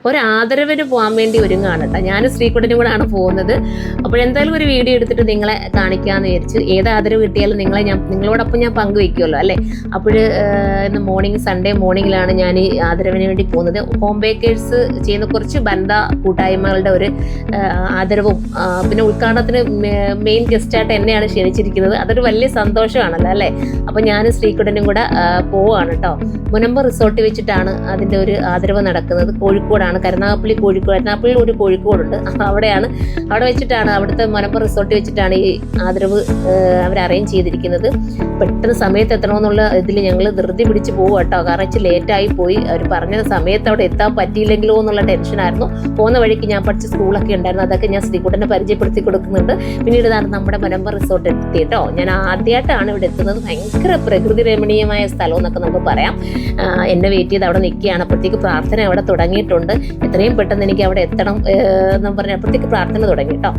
ഒരു ആദരവിന് പോകാൻ വേണ്ടി ഒരുങ്ങാണ് കേട്ടോ. ഞാൻ ശ്രീകുട്ടനും കൂടെ ആണ് പോകുന്നത്. അപ്പോഴെന്തായാലും ഒരു വീഡിയോ എടുത്തിട്ട് നിങ്ങളെ കാണിക്കാമെന്ന് വിചാരിച്ചു. ഏത് ആദരവ് കിട്ടിയാലും നിങ്ങളോടൊപ്പം ഞാൻ പങ്കുവയ്ക്കുമല്ലോ അല്ലേ. അപ്പോൾ ഇന്ന് സൺഡേ മോർണിംഗിലാണ് ഞാൻ ഈ ആദരവിന് വേണ്ടി പോകുന്നത്. ഹോം ബേക്കേഴ്സ് ചെയ്യുന്ന കുറച്ച് ബന്ധ കൂട്ടായ്മകളുടെ ഒരു ആദരവും പിന്നെ ഉദ്ഘാടനത്തിന് മെയിൻ ഗസ്റ്റായിട്ട് എന്നെയാണ് ക്ഷണിച്ചിരിക്കുന്നത്. അതൊരു വലിയ സന്തോഷമാണല്ലോ അല്ലേ. അപ്പോൾ ഞാൻ ശ്രീകുട്ടനും കൂടെ പോവാണ് കേട്ടോ. മുനമ്പ് റിസോർട്ട് വെച്ചിട്ടാണ് അതിൻ്റെ ഒരു ആദരവ് നടക്കുന്നത്. കോഴിക്കോടാണ്, കരുനാഗപ്പള്ളി ഒരു കോഴിക്കോടുണ്ട്. അവിടെ വെച്ചിട്ടാണ്, അവിടുത്തെ മുനമ്പ് റിസോർട്ട് വെച്ചിട്ടാണ് ഈ ആദരവ് അവർ അറേഞ്ച് ചെയ്തിരിക്കുന്നത്. പെട്ടെന്ന് സമയത്ത് എത്തണമെന്നുള്ള ഇതിൽ ഞങ്ങൾ ധൃതി പിടിച്ച് പോകും കേട്ടോ. കാരണം വെച്ച് ലേറ്റായി പോയി. അവർ പറഞ്ഞ സമയത്ത് അവിടെ എത്താൻ പറ്റിയില്ലെങ്കിലോ എന്നുള്ള ടെൻഷനായിരുന്നു. പോകുന്ന വഴിക്ക് ഞാൻ പഠിച്ച സ്കൂളൊക്കെ ഉണ്ടായിരുന്നു, അതൊക്കെ ഞാൻ ശ്രീകുട്ടനെ പരിചയപ്പെടുത്തി കൊടുക്കുന്നുണ്ട്. പിന്നീട് ഇതാണ് നമ്മുടെ മുനമ്പ് റിസോർട്ട് എത്തി കേട്ടോ. ഞാൻ ആദ്യമായിട്ടാണ് ഇവിടെ എത്തുന്നത്. ഭയങ്കര പ്രകൃതി രമണീയമായ സ്ഥലം എന്നൊക്കെ നമുക്ക് പറയാം. എന്നെ വെയിറ്റ് ചെയ്ത് അവിടെ നിൽക്കുകയാണ്. അപ്പോഴത്തേക്ക് പ്രാർത്ഥന അവിടെ തുടങ്ങിയിട്ടുണ്ട്. എത്രയും പെട്ടെന്ന് എനിക്ക് അവിടെ എത്തണം എന്ന് പറഞ്ഞ് അപ്പോഴത്തേക്ക് പ്രാർത്ഥന തുടങ്ങി കേട്ടോ.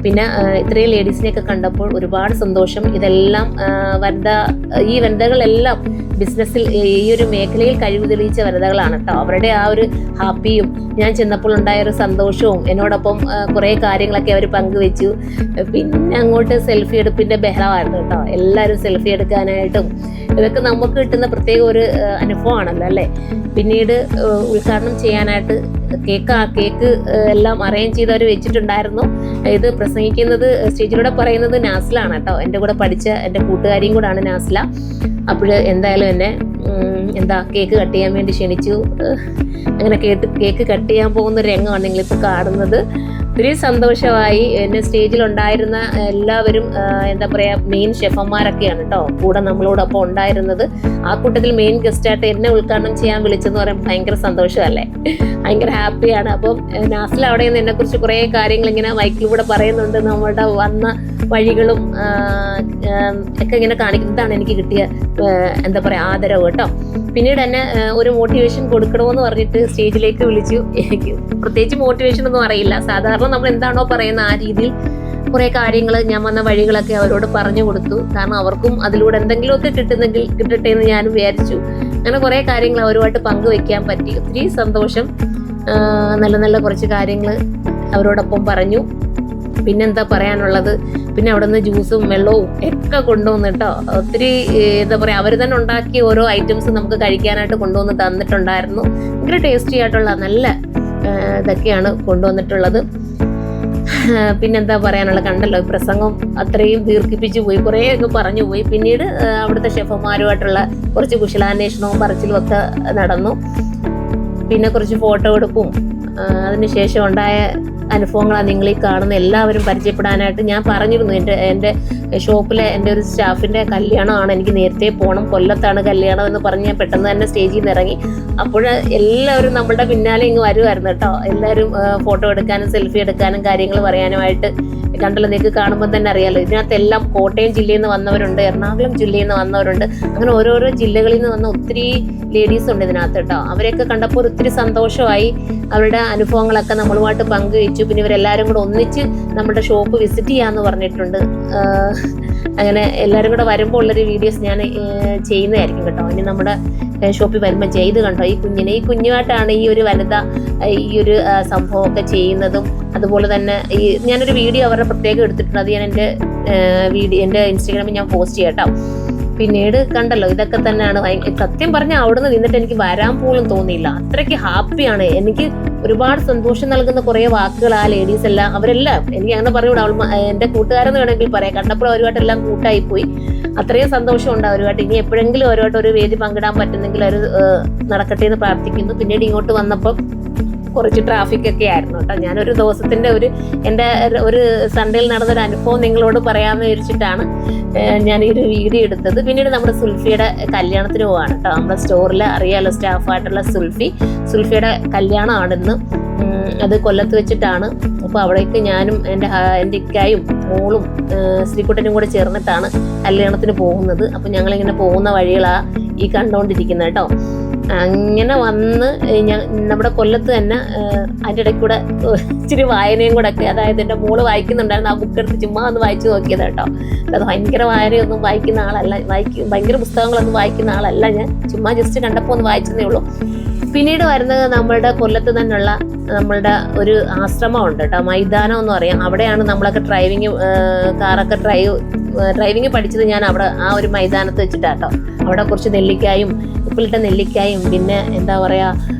പിന്നെ ഇത്രയും ലേഡീസിനെയൊക്കെ കണ്ടപ്പോൾ ഒരുപാട് സന്തോഷം. ഇതെല്ലാം ഈ വനിതകളെല്ലാം ബിസിനസ്സിൽ ഈ ഒരു മേഖലയിൽ കഴിവ് തെളിയിച്ച വനിതകളാണ് കേട്ടോ. അവരുടെ ആ ഒരു ഹാപ്പിയും ഞാൻ ചെന്നപ്പോൾ ഉണ്ടായ ഒരു സന്തോഷവും എന്നോടൊപ്പം കുറേ കാര്യങ്ങളൊക്കെ അവർ പങ്കുവെച്ചു. പിന്നെ അങ്ങോട്ട് സെൽഫി എടുപ്പിൻ്റെ ബഹളമായിരുന്നു കേട്ടോ. എല്ലാവരും സെൽഫി എടുക്കാനായിട്ടും ഇതൊക്കെ നമുക്ക് കിട്ടുന്ന പ്രത്യേക ഒരു അനുഭവമാണല്ലോ അല്ലേ. പിന്നീട് ഉദ്ഘാടനം ചെയ്യാനായിട്ട് കേക്ക് എല്ലാം അറേഞ്ച് ചെയ്ത് അവർ വെച്ചിട്ടുണ്ടായിരുന്നു. ഇത് പ്രസംഗിക്കുന്നത് സ്റ്റേജിലൂടെ പറയുന്നത് നാസിലാണ് കേട്ടോ. എൻ്റെ കൂടെ പഠിച്ച എൻ്റെ കൂട്ടുകാരിയും കൂടാണ് നാസില. അപ്പോൾ എന്തായാലും എന്നെ കേക്ക് കട്ട് ചെയ്യാൻ വേണ്ടി ക്ഷണിച്ചു. അങ്ങനെ കേക്ക് കട്ട് ചെയ്യാൻ പോകുന്ന രംഗമാണ് നിങ്ങളിപ്പോൾ കാണുന്നത്. ഒത്തിരി സന്തോഷമായി. എന്നെ സ്റ്റേജിലുണ്ടായിരുന്ന എല്ലാവരും മെയിൻ ഷെഫന്മാരൊക്കെയാണ് കേട്ടോ കൂടെ നമ്മളോടൊപ്പം ഉണ്ടായിരുന്നത്. ആ കൂട്ടത്തിൽ മെയിൻ ഗസ്റ്റായിട്ട് എന്നെ ഉദ്ഘാടനം ചെയ്യാൻ വിളിച്ചെന്ന് പറയുമ്പോൾ ഭയങ്കര സന്തോഷമല്ലേ, ഭയങ്കര ഹാപ്പിയാണ്. അപ്പം നാസിൽ അവിടെ നിന്ന് എന്നെക്കുറിച്ച് കുറേ കാര്യങ്ങൾ ഇങ്ങനെ മൈക്കിലൂടെ പറയുന്നുണ്ട്. നമ്മളുടെ വന്ന വഴികളും ഒക്കെ ഇങ്ങനെ കാണിക്കുന്നതാണ് എനിക്ക് കിട്ടിയ ആദരവ് കേട്ടോ. പിന്നീട് എന്നെ ഒരു മോട്ടിവേഷൻ കൊടുക്കണമെന്ന് പറഞ്ഞിട്ട് സ്റ്റേജിലേക്ക് വിളിച്ചു. എനിക്ക് പ്രത്യേകിച്ച് മോട്ടിവേഷൻ ഒന്നും അറിയില്ല. സാധാരണ നമ്മൾ എന്താണോ പറയുന്ന ആ രീതിയിൽ കുറേ കാര്യങ്ങൾ ഞാൻ വന്ന വഴികളൊക്കെ അവരോട് പറഞ്ഞു കൊടുത്തു. കാരണം അവർക്കും അതിലൂടെ എന്തെങ്കിലുമൊക്കെ കിട്ടട്ടെ എന്ന് ഞാനും വിചാരിച്ചു. അങ്ങനെ കുറേ കാര്യങ്ങൾ അവരുമായിട്ട് പങ്കുവെക്കാൻ പറ്റി. ഒത്തിരി സന്തോഷം. നല്ല നല്ല കുറച്ച് കാര്യങ്ങൾ അവരോടൊപ്പം പറഞ്ഞു. പിന്നെന്താ പറയാനുള്ളത്, പിന്നെ അവിടെ നിന്ന് ജ്യൂസും വെള്ളവും ഒക്കെ കൊണ്ടുവന്നു കേട്ടോ. ഒത്തിരി അവർ തന്നെ ഉണ്ടാക്കിയ ഓരോ ഐറ്റംസ് നമുക്ക് കഴിക്കാനായിട്ട് കൊണ്ടുവന്ന് തന്നിട്ടുണ്ടായിരുന്നു. ഭയങ്കര ടേസ്റ്റി ആയിട്ടുള്ള നല്ല ഇതൊക്കെയാണ് കൊണ്ടുവന്നിട്ടുള്ളത്. പിന്നെന്താ പറയാനുള്ള, കണ്ടല്ലോ പ്രസംഗം അത്രയും ദീർഘിപ്പിച്ചു പോയി, കുറേ ഒക്കെ പറഞ്ഞു പോയി. പിന്നീട് അവിടുത്തെ ഷെഫന്മാരുമായിട്ടുള്ള കുറച്ച് കുശലാന്വേഷണവും പറച്ചിലും ഒക്കെ നടന്നു. പിന്നെ കുറച്ച് ഫോട്ടോ എടുപ്പും അതിനുശേഷം ഉണ്ടായ അനുഭവങ്ങളാണ് നിങ്ങളീ കാണുന്ന. എല്ലാവരും പരിചയപ്പെടാനായിട്ട് ഞാൻ പറഞ്ഞിരുന്നു. എൻ്റെ ഷോപ്പിലെ എൻ്റെ ഒരു സ്റ്റാഫിൻ്റെ കല്യാണമാണ്, എനിക്ക് നേരത്തെ പോകണം, കൊല്ലത്താണ് കല്യാണം എന്ന് പറഞ്ഞ് ഞാൻ പെട്ടെന്ന് തന്നെ സ്റ്റേജിൽ നിന്ന് ഇറങ്ങി. അപ്പോൾ എല്ലാവരും നമ്മുടെ പിന്നാലെ ഇങ്ങ് വരുമായിരുന്നു കേട്ടോ. എല്ലാവരും ഫോട്ടോ എടുക്കാനും സെൽഫി എടുക്കാനും കാര്യങ്ങൾ പറയാനുമായിട്ട്. കണ്ടല്ലോ, നിങ്ങൾക്ക് കാണുമ്പോൾ തന്നെ അറിയാമല്ലോ. ഇതിനകത്തെല്ലാം കോട്ടയം ജില്ലയിൽ നിന്ന് വന്നവരുണ്ട്, എറണാകുളം ജില്ലയിൽ നിന്ന് വന്നവരുണ്ട്. അങ്ങനെ ഓരോരോ ജില്ലകളിൽ നിന്ന് വന്ന ഒത്തിരി ലേഡീസ് ഉണ്ട് ഇതിനകത്ത് കേട്ടോ. അവരെയൊക്കെ കണ്ടപ്പോൾ ഒത്തിരി സന്തോഷമായി. അവരുടെ അനുഭവങ്ങളൊക്കെ നമ്മളുമായിട്ട് പങ്കുവെച്ചു. പിന്നെ ഇവരെല്ലാവരും കൂടെ ഒന്നിച്ച് നമ്മുടെ ഷോപ്പ് വിസിറ്റ് ചെയ്യാമെന്ന് പറഞ്ഞിട്ടുണ്ട്. അങ്ങനെ എല്ലാവരും കൂടെ വരുമ്പോൾ ഉള്ളൊരു വീഡിയോസ് ഞാൻ ചെയ്യുന്നതായിരിക്കും കേട്ടോ. ഇനി നമ്മുടെ ഷോപ്പിൽ വരുമ്പോൾ ചെയ്ത് കണ്ടോ, ഈ കുഞ്ഞുമായിട്ടാണ് ഈ ഒരു വനിത ഈ ഒരു സംഭവമൊക്കെ ചെയ്യുന്നതും. അതുപോലെ തന്നെ ഞാനൊരു വീഡിയോ അവരുടെ പ്രത്യേകം എടുത്തിട്ടുണ്ട്. അത് ഞാൻ എൻ്റെ ഇൻസ്റ്റാഗ്രാമിൽ ഞാൻ പോസ്റ്റ് ചെയ്യാം കേട്ടോ. പിന്നീട് കണ്ടല്ലോ, ഇതൊക്കെ തന്നെയാണ്. സത്യം പറഞ്ഞാൽ അവിടുന്ന് നിന്നിട്ട് എനിക്ക് വരാൻ പോലും തോന്നിയില്ല. അത്രയ്ക്ക് ഹാപ്പിയാണ്. എനിക്ക് ഒരുപാട് സന്തോഷം നൽകുന്ന കുറേ വാക്കുകൾ ആ ലേഡീസ് എല്ലാം, അവരെല്ലാം എനിക്ക് അങ്ങനെ പറഞ്ഞുകൂടാ, എൻ്റെ കൂട്ടുകാരെന്ന് വേണമെങ്കിൽ പറയാം. കണ്ടപ്പോൾ അവരുമായിട്ടെല്ലാം കൂട്ടായിപ്പോയി. അത്രയും സന്തോഷമുണ്ട് അവരുമായിട്ട്. ഇനി എപ്പോഴെങ്കിലും അവരുമായിട്ട് ഒരു വേദി പങ്കിടാൻ പറ്റുന്നെങ്കിൽ അവർ നടക്കട്ടെ എന്ന് പ്രാർത്ഥിക്കുന്നു. പിന്നീട് ഇങ്ങോട്ട് വന്നപ്പോൾ കുറച്ച് ട്രാഫിക് ഒക്കെ ആയിരുന്നു കേട്ടോ. ഞാനൊരു ദിവസത്തിൻ്റെ എൻ്റെ ഒരു സൺഡേയിൽ നടന്നൊരു അനുഭവം നിങ്ങളോട് പറയാമെന്ന് വിചാരിച്ചിട്ടാണ് ഞാൻ ഈ ഒരു വീഡിയോ എടുത്തത്. പിന്നീട് നമ്മുടെ സുൽഫിയുടെ കല്യാണത്തിന് പോവാണ് കേട്ടോ. നമ്മുടെ സ്റ്റോറിൽ അറിയാലോ, സ്റ്റാഫായിട്ടുള്ള സുൽഫിയുടെ കല്യാണമാണിന്ന്. അത് കൊല്ലത്ത് വെച്ചിട്ടാണ്. അപ്പോൾ അവിടേക്ക് ഞാനും എൻ്റെ ഇക്കായും മോളും ശ്രീകുട്ടനും കൂടെ ചേർന്നിട്ടാണ് കല്യാണത്തിന് പോകുന്നത്. അപ്പോൾ ഞങ്ങളിങ്ങനെ പോകുന്ന വഴികളാണ് ഈ കണ്ടുകൊണ്ടിരിക്കുന്നത് കേട്ടോ. അങ്ങനെ വന്ന് നമ്മുടെ കൊല്ലത്ത് തന്നെ അതിൻ്റെ ഇടയ്ക്ക് കൂടെ ഇച്ചിരി വായനയും കൂടെ ഒക്കെ, അതായത് എൻ്റെ മോള് വായിക്കുന്നുണ്ടായിരുന്നു, ആ ബുക്ക് എടുത്ത് ചുമ്മാ ഒന്ന് വായിച്ചു നോക്കിയത് കേട്ടോ. അത് ഭയങ്കര വായനയൊന്നും വായിക്കുന്ന ആളല്ല, ഭയങ്കര പുസ്തകങ്ങളൊന്നും വായിക്കുന്ന ആളല്ല ഞാൻ, ചുമ്മാ ജസ്റ്റ് കണ്ടപ്പോൾ ഒന്ന് വായിച്ചതേ ഉള്ളൂ. പിന്നീട് വരുന്നത് നമ്മളുടെ കൊല്ലത്ത് തന്നെയുള്ള നമ്മളുടെ ഒരു ആശ്രമം ഉണ്ട് കേട്ടോ, മൈതാനം എന്ന് പറയാം. അവിടെയാണ് നമ്മളൊക്കെ കാറൊക്കെ ഡ്രൈവിങ് പഠിച്ചത് ഞാൻ അവിടെ ആ ഒരു മൈതാനത്ത് വെച്ചിട്ടാട്ടോ. അവിടെ കുറച്ച് നെല്ലിക്കായും ഉപ്പിലിട്ട നെല്ലിക്കായും പിന്നെ എന്താ പറയുക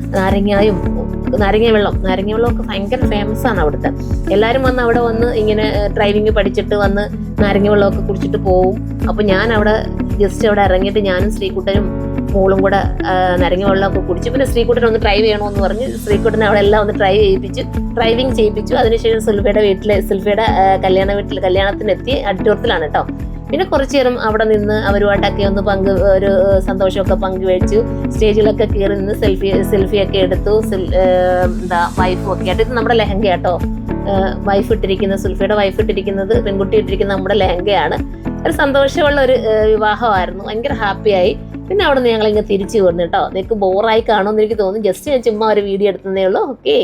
നാരങ്ങ വെള്ളമൊക്കെ ഭയങ്കര ഫേമസ് ആണ് അവിടുത്തെ. എല്ലാവരും വന്ന് അവിടെ വന്ന് ഇങ്ങനെ ഡ്രൈവിങ് പഠിച്ചിട്ട് വന്ന് നാരങ്ങ വെള്ളമൊക്കെ കുടിച്ചിട്ട് പോവും. അപ്പോൾ ഞാൻ അവിടെ ജസ്റ്റ് അവിടെ ഇറങ്ങിയിട്ട് ഞാനും ശ്രീകുട്ടനും മോളും കൂടെ നാരങ്ങ വെള്ളമൊക്കെ കുടിച്ചു. പിന്നെ ശ്രീകുട്ടൻ ഒന്ന് ഡ്രൈവ് ചെയ്യണമെന്ന് പറഞ്ഞ് ശ്രീകുട്ടനെ അവിടെ എല്ലാം ഒന്ന് ഡ്രൈവിങ് ചെയ്യിപ്പിച്ചു. അതിനുശേഷം സുൽഫയുടെ കല്യാണത്തിനെത്തി അഡ്ഡൂരത്തിലാണ് കേട്ടോ. പിന്നെ കുറച്ചു നേരം അവിടെ നിന്ന് അവരുമായിട്ടൊക്കെ ഒന്ന് ഒരു സന്തോഷമൊക്കെ പങ്കുവെച്ചു. സ്റ്റേജിലൊക്കെ കയറി നിന്ന് സെൽഫിയൊക്കെ എടുത്തു. വൈഫും ഒക്കെ ആയിട്ട് ഇത് നമ്മുടെ ലെഹങ്ക കേട്ടോ, സുൽഫയുടെ വൈഫ് ഇട്ടിരിക്കുന്നത്, പെൺകുട്ടി ഇട്ടിരിക്കുന്നത് നമ്മുടെ ലെഹങ്കയാണ്. ഒരു സന്തോഷമുള്ള ഒരു വിവാഹമായിരുന്നു, ഭയങ്കര ഹാപ്പിയായി. പിന്നെ അവിടെ നിന്ന് ഞങ്ങളിങ്ങനെ തിരിച്ചു വന്നു കേട്ടോ. നിങ്ങൾക്ക് ബോറായി കാണുമെന്ന് എനിക്ക് തോന്നുന്നു, ജസ്റ്റ് ഞാൻ ചുമ്മാ ഒരു വീഡിയോ എടുത്തതേ ഉള്ളൂ. ഓക്കെ.